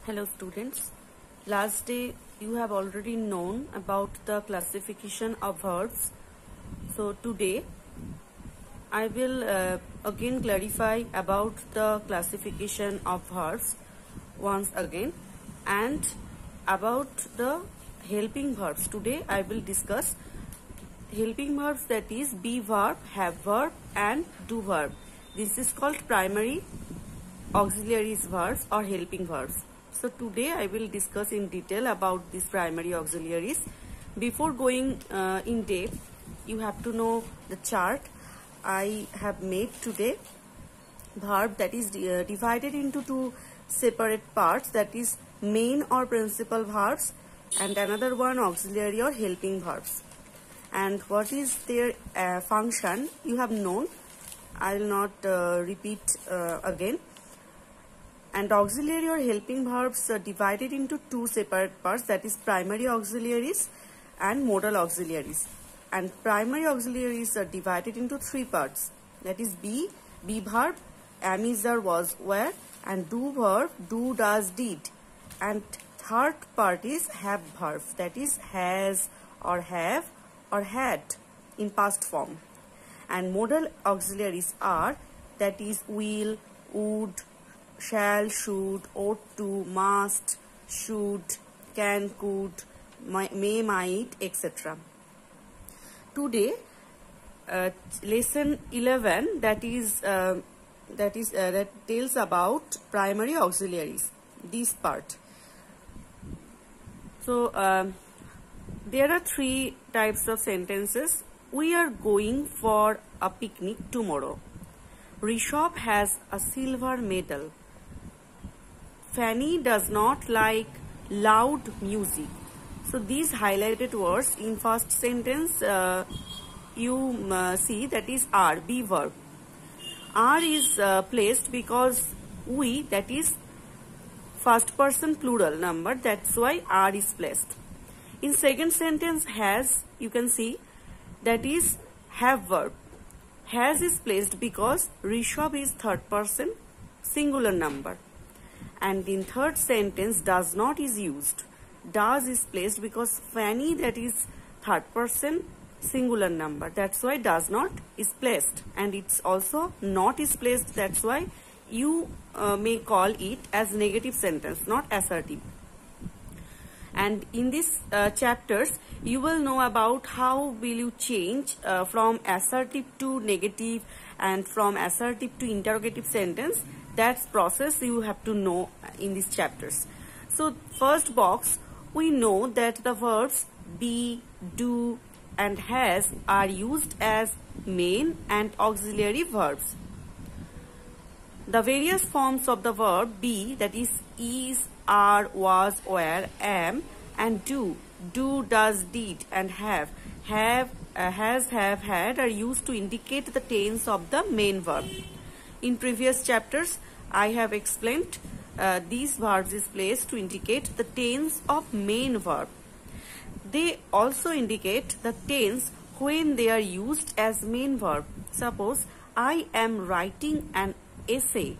Hello students, last day you have already known about the classification of verbs. So today I will again clarify about the classification of verbs once again and about the helping verbs. Today I will discuss helping verbs, that is be verb, have verb and do verb. This is called primary auxiliaries verbs or helping verbs. So today I will discuss in detail about these primary auxiliaries. Before going in depth, you have to know the chart I have made today. Verb that is divided into two separate parts, that is main or principal verbs and another one auxiliary or helping verbs. And what is their function you have known. I will not repeat again. And auxiliary or helping verbs are divided into two separate parts, that is primary auxiliaries and modal auxiliaries. And primary auxiliaries are divided into three parts, that is be verb, am, is, are, was, were, and do verb, do, does, did. And third part is have verb, that is has or have or had in past form. And modal auxiliaries are, that is will, would, shall, should, ought to, must, should, can, could, may, might, etc. Today, lesson 11 that tells about primary auxiliaries. This part. So there are three types of sentences. We are going for a picnic tomorrow. Rishabh has a silver medal. Fanny does not like loud music. So these highlighted words in first sentence you see, that is are, be verb. Are is placed because we, that is first person plural number, that's why are is placed. In second sentence has, you can see, that is have verb. Has is placed because Rishabh is third person singular number. And in third sentence does not is used. Does is placed because Fanny, that is third person singular number, that's why does not is placed. And it's also not is placed, that's why you may call it as negative sentence, not assertive. And in these chapters you will know about how will you change from assertive to negative and from assertive to interrogative sentence. That's process you have to know in these chapters. So first box, we know that the verbs be, do and has are used as main and auxiliary verbs. The various forms of the verb be, that is, are, was, were, am, and do, does, did, and have, has, have, had are used to indicate the tense of the main verb. In previous chapters, I have explained these verbs is placed to indicate the tense of main verb. They also indicate the tense when they are used as main verb. Suppose I am writing an essay.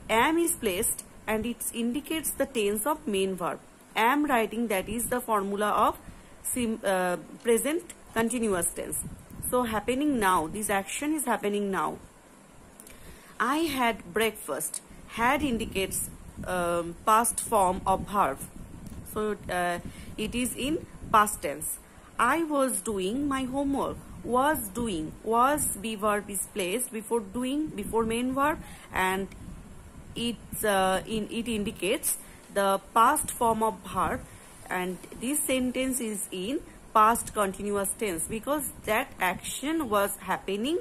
Am is placed and it indicates the tense of main verb. Am writing, that is the formula of present continuous tense. So happening now, this action is happening now. I had breakfast. Had indicates past form of verb. So it is in past tense. I was doing my homework. Was doing. Was be verb is placed before doing, before main verb, and it indicates the past form of verb, and this sentence is in past continuous tense because that action was happening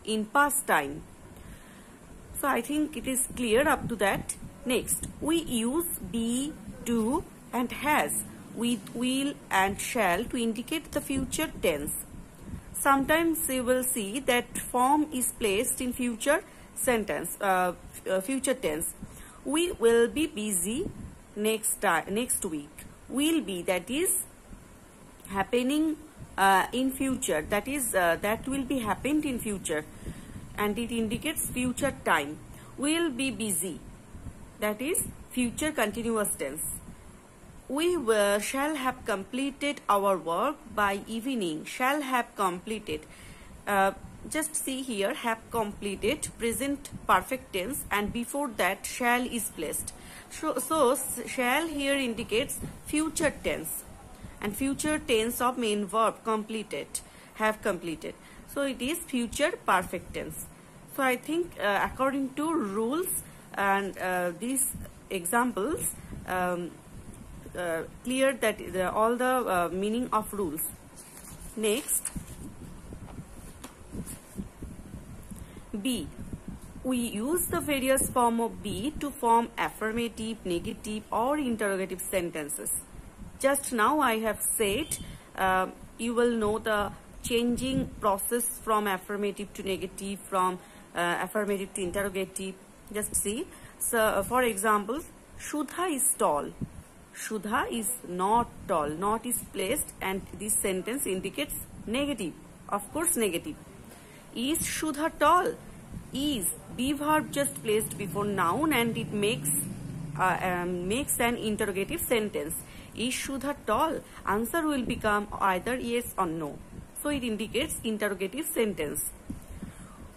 in past time. So I think it is clear up to that. Next, we use be, do and has with will and shall to indicate the future tense. Sometimes you will see that form is placed in future sentence, future tense. We will be busy next week. Will be, that is happening in future, that is that will be happened in future, and it indicates future time. Will be busy. that is future continuous tense. We shall have completed our work by evening. Shall have completed. Just see here, have completed, present perfect tense, and before that shall is placed. So shall here indicates future tense, and future tense of main verb completed, have completed. So it is future perfect tense. So I think according to rules and these examples clear that all the meaning of rules. Next, B. We use the various form of B to form affirmative, negative or interrogative sentences. Just now I have said you will know the changing process from affirmative to negative, from affirmative to interrogative. Just see. So for example, Shudha is tall. Shudha is not tall. Not is placed and this sentence indicates negative. Of course negative. Is Shudha tall? Is be verb just placed before noun and it makes an interrogative sentence. Is Shudha tall? Answer will become either yes or no. So it indicates interrogative sentence.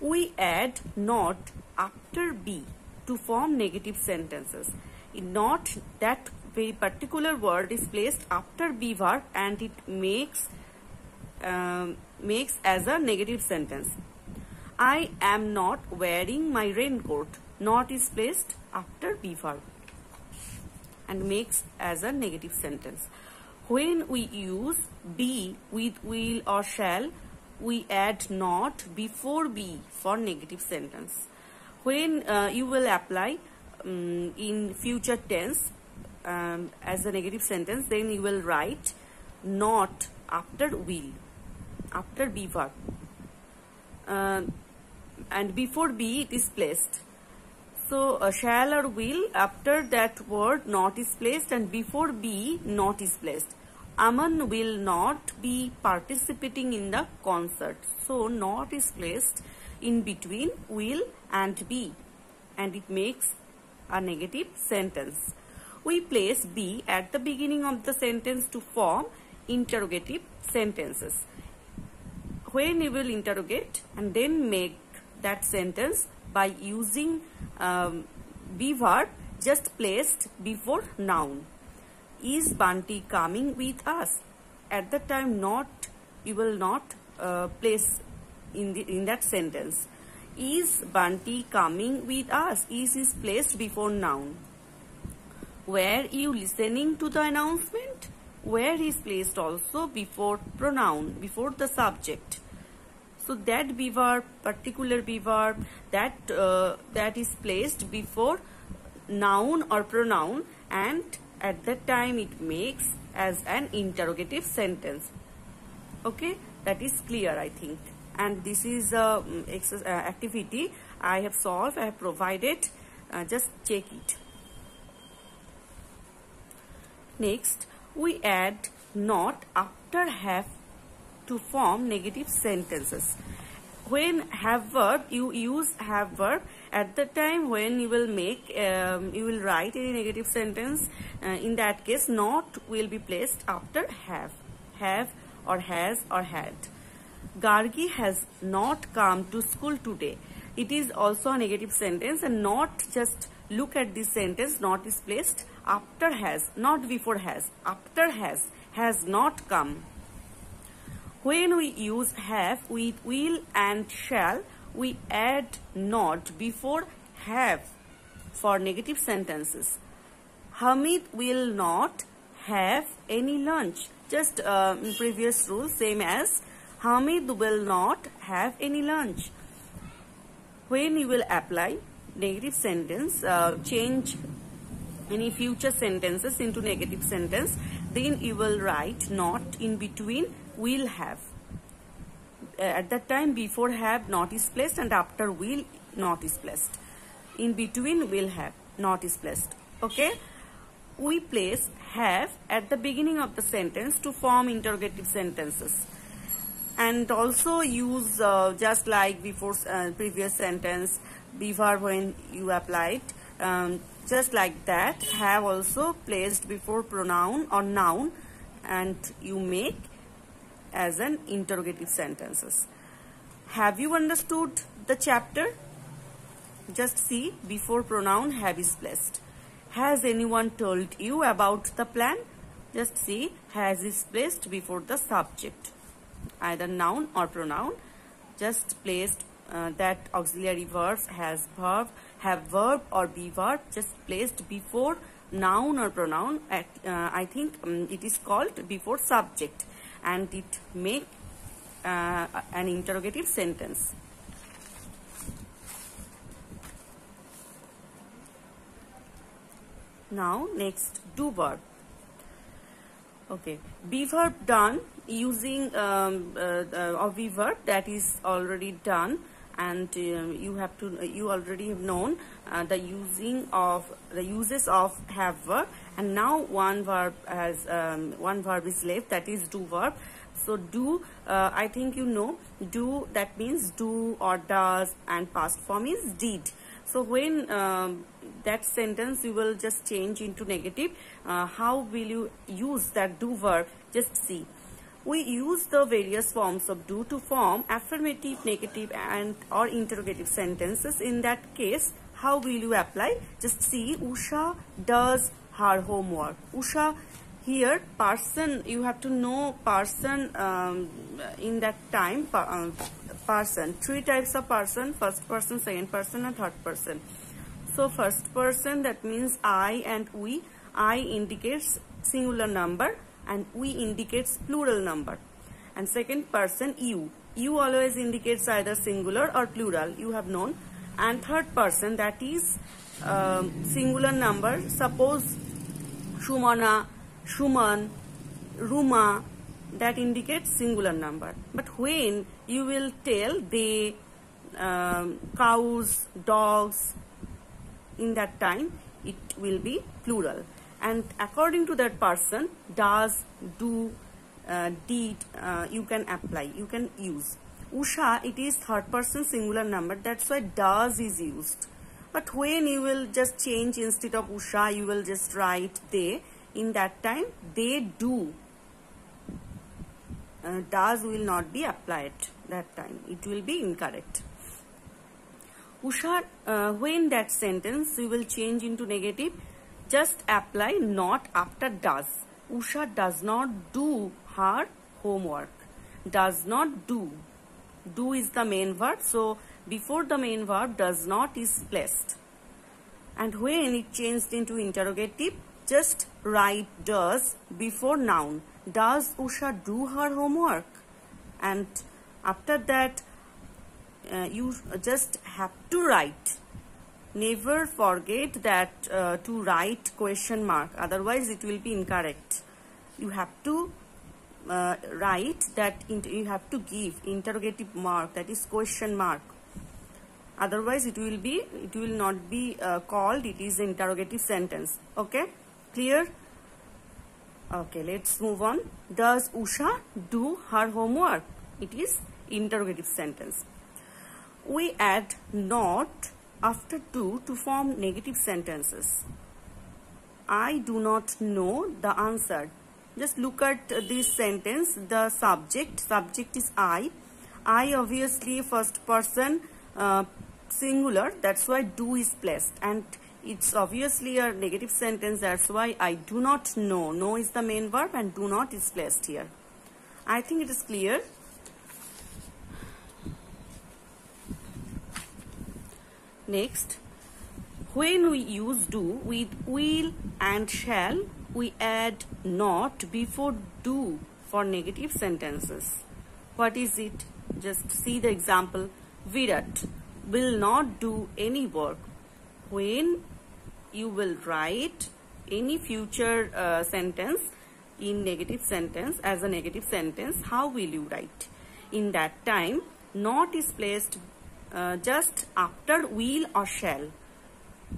We add not after be to form negative sentences. Not, that very particular word is placed after be verb and it makes as a negative sentence. I am not wearing my raincoat. Not is placed after be verb and makes as a negative sentence. When we use be with will or shall, we add not before be for negative sentence. When you will apply in future tense as a negative sentence, then you will write not after will, after be verb. And before be it is placed. So shall or will, after that word not is placed and before be not is placed. Aman will not be participating in the concert. So not is placed in between will and be and it makes a negative sentence. We place be at the beginning of the sentence to form interrogative sentences. When you will interrogate and then make that sentence by using be verb just placed before noun. Is Bunty coming with us? At the time not, you will not place in that sentence. Is Bunty coming with us? Is placed before noun. Were you listening to the announcement? Where is placed also before pronoun, before the subject. So that be verb, particular be verb, that is placed before noun or pronoun and at that time it makes as an interrogative sentence. Okay, that is clear I think. And this is a activity I have solved, I have provided, just check it. Next, we add not after have to form negative sentences. When have verb, you use have verb at the time when you will make, you will write a negative sentence. In that case, not will be placed after have or has or had. Gargi has not come to school today. It is also a negative sentence and not just look at this sentence, not is placed after has, not before has, after has not come. When we use have with will and shall, we add not before have for negative sentences. Hamid will not have any lunch. Just in previous rule, same as Hamid will not have any lunch. When you will apply negative sentence, change any future sentences into negative sentence, then you will write not in between will have. At that time before have not is placed and after will not is placed. In between will have not is placed. Okay. We place have at the beginning of the sentence to form interrogative sentences. And also use just like before previous sentence, be verb when you applied, Just like that, have also placed before pronoun or noun, and you make as an interrogative sentences. Have you understood the chapter? Just see, before pronoun have is placed. Has anyone told you about the plan? Just see, has is placed before the subject, either noun or pronoun. Just placed that auxiliary verbs has verb, have verb or be verb, just placed before noun or pronoun. I think it is called before subject, and it make an interrogative sentence. Now next, do verb. Okay, be verb done using or be verb that is already done, and you already have known the uses of have verb, and now one verb is left, that is do verb. So do, I think you know, do, that means do or does, and past form is did. So when that sentence you will just change into negative, how will you use that do verb? Just see. We use the various forms of do to form affirmative, negative, and or interrogative sentences. In that case, how will you apply? Just see, Usha does her homework. Usha, here person, you have to know person in that time. Person, three types of person: first person, second person, and third person. So first person, that means I and we. I indicates singular number and we indicates plural number. And second person, you. You always indicates either singular or plural, you have known. And third person, that is singular number. Suppose Shumana, Shuman, Ruma, that indicates singular number. But when you will tell they, cows, dogs, in that time it will be plural. And according to that person, does, do, did, you can apply, you can use. Usha, it is third person singular number, that's why does is used. But when you will just change, instead of Usha you will just write they, in that time they do. Does will not be applied that time, it will be incorrect. Usha, when that sentence you will change into negative, just apply not after does. Usha does not do her homework. Does not do. Do is the main verb, so before the main verb does not is placed. And when it changed into interrogative, just write does before noun. Does Usha do her homework? And after that you just have to write. Never forget that to write question mark, otherwise it will be incorrect. You have to write that, you have to give interrogative mark, that is question mark. Otherwise it will not be called, it is interrogative sentence. Okay, clear? Okay, let's move on. Does Usha do her homework? It is interrogative sentence. We add not after do to form negative sentences. I do not know the answer. Just look at this sentence. The subject is I. I obviously first person singular, that's why do is placed, and it's obviously a negative sentence, that's why I do not know. Know is the main verb and do not is placed here. I think it is clear. Next, when we use do with will and shall, we add not before do for negative sentences. What is it? Just see the example. Virat will not do any work. When you will write any future sentence in negative sentence, as a negative sentence, how will you write? In that time, not is placed just after will or shall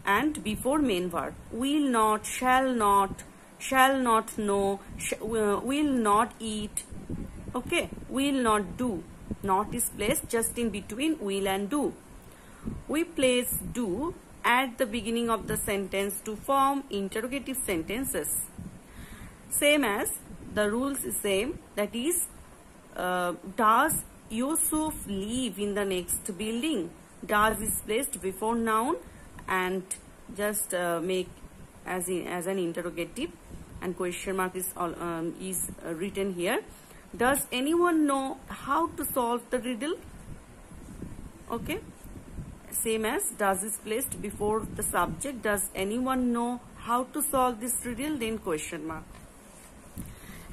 and before main verb. Will not, shall not know, will not eat. Okay, will not do. Not is placed just in between will and do. We place do at the beginning of the sentence to form interrogative sentences. Same as the rules is same, that is, does Yusuf live in the next building? Does is placed before noun and just make as an interrogative, and question mark is written here. Does anyone know how to solve the riddle? Okay. Same as does is placed before the subject. Does anyone know how to solve this riddle? Then question mark.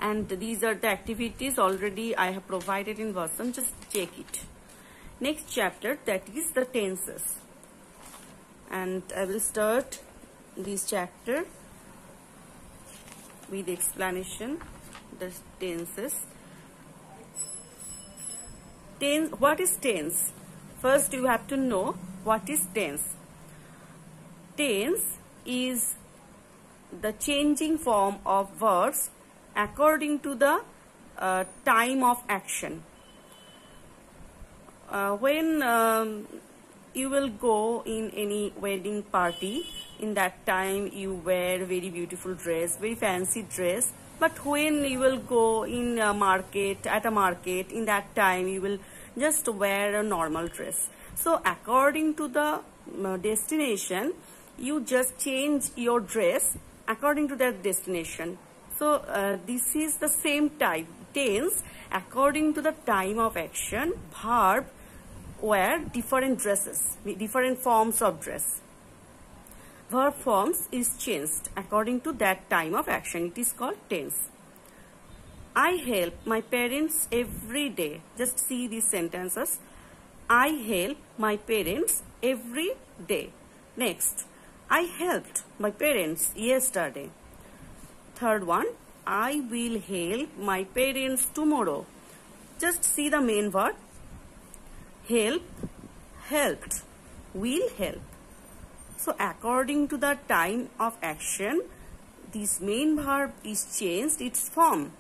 And these are the activities already I have provided in version. Just check it. Next chapter, that is the tenses. And I will start this chapter with explanation. The tenses. What is tense? First, you have to know what is tense. Tense is the changing form of verbs according to the time of action. When you will go in any wedding party, in that time you wear very beautiful dress, very fancy dress. But when you will go in a market, in that time you will just wear a normal dress. So according to the destination, you just change your dress according to that destination. So this is the same type, tense, according to the time of action. Verb wear different dresses, different forms of dress. Verb forms is changed according to that time of action. It is called tense. I help my parents every day. Just see these sentences. I help my parents every day. Next, I helped my parents yesterday. Third one, I will help my parents tomorrow. Just see the main word. Help, helped, will help. So according to the time of action, this main verb is changed its form.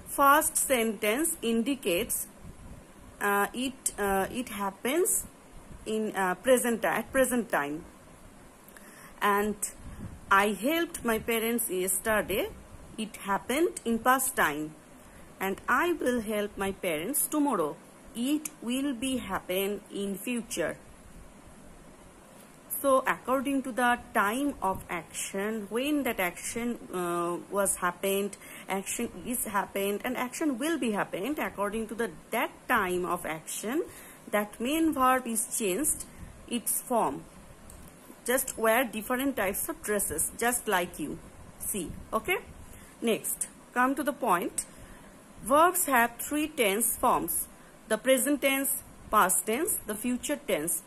First sentence indicates it happens in at present time. And I helped my parents yesterday. It happened in past time. And I will help my parents tomorrow. It will be happen in future. So according to the time of action, when that action was happened, action is happened, and action will be happened, according to that time of action, that main verb is changed its form. Just wear different types of dresses, just like you see. Okay. Next, come to the point. Verbs have three tense forms: the present tense, past tense, the future tense.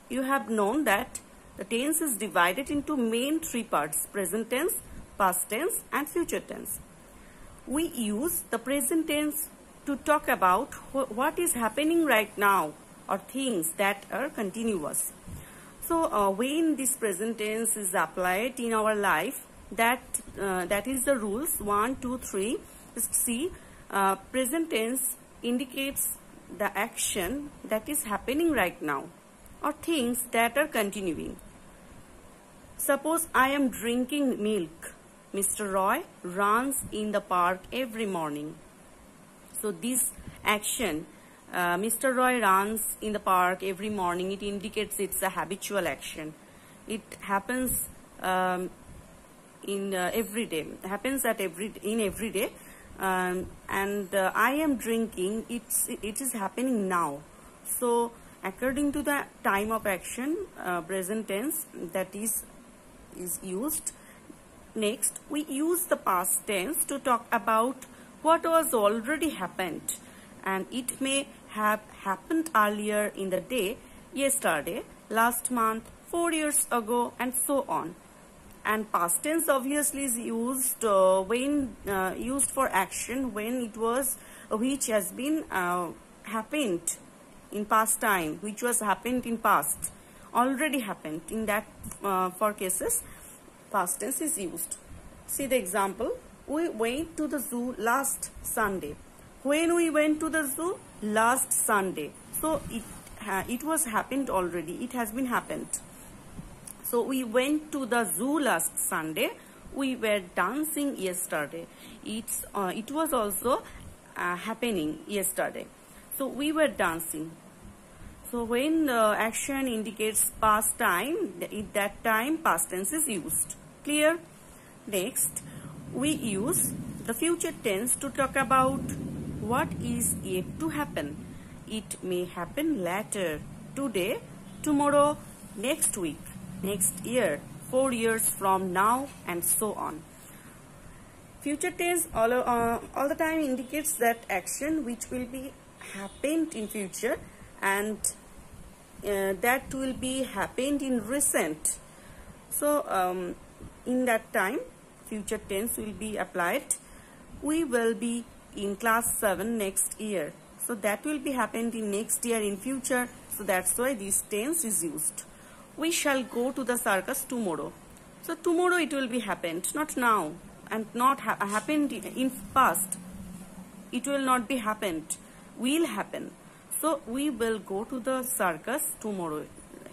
You have known that the tense is divided into main three parts: present tense, past tense, and future tense. We use the present tense to talk about what is happening right now, or things that are continuous. So when this present tense is applied in our life, that is the rules 1, 2, 3. Just see, present tense indicates the action that is happening right now, or things that are continuing. Suppose I am drinking milk. Mr. Roy runs in the park every morning. So this action, Mr. Roy runs in the park every morning, it indicates it's a habitual action. It happens in every day. Happens in every day. And I am drinking. It is happening now. So according to the time of action, present tense, that is used. Next, we use the past tense to talk about what was already happened, and it may have happened earlier in the day, yesterday, last month, 4 years ago, and so on. And past tense obviously is used when used for action when it was which has been happened in past time, which was happened in past, already happened. In that for cases, past tense is used. See the example. We went to the zoo last Sunday. When we went to the zoo? Last Sunday. So it was happened already. It has been happened. So we went to the zoo last Sunday. We were dancing yesterday. It was also happening yesterday. So we were dancing. So when action indicates past time, at that time past tense is used. Clear? Next, we use the future tense to talk about what is yet to happen. It may happen later, today, tomorrow, next week, next year, 4 years from now, and so on. Future tense all the time indicates that action which will be happened in future, and that will be happened in recent. So in that time future tense will be applied. We will be in class 7 next year. So that will be happened in next year in future. So that's why this tense is used. We shall go to the circus tomorrow. So tomorrow it will be happened, not now, and not happened in past. It will not be happened, will happen. So we will go to the circus tomorrow.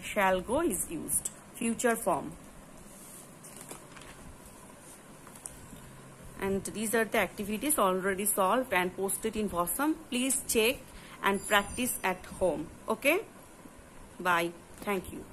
Shall go is used, future form. And these are the activities already solved and posted in WOSM. Please check and practice at home. Okay? Bye. Thank you.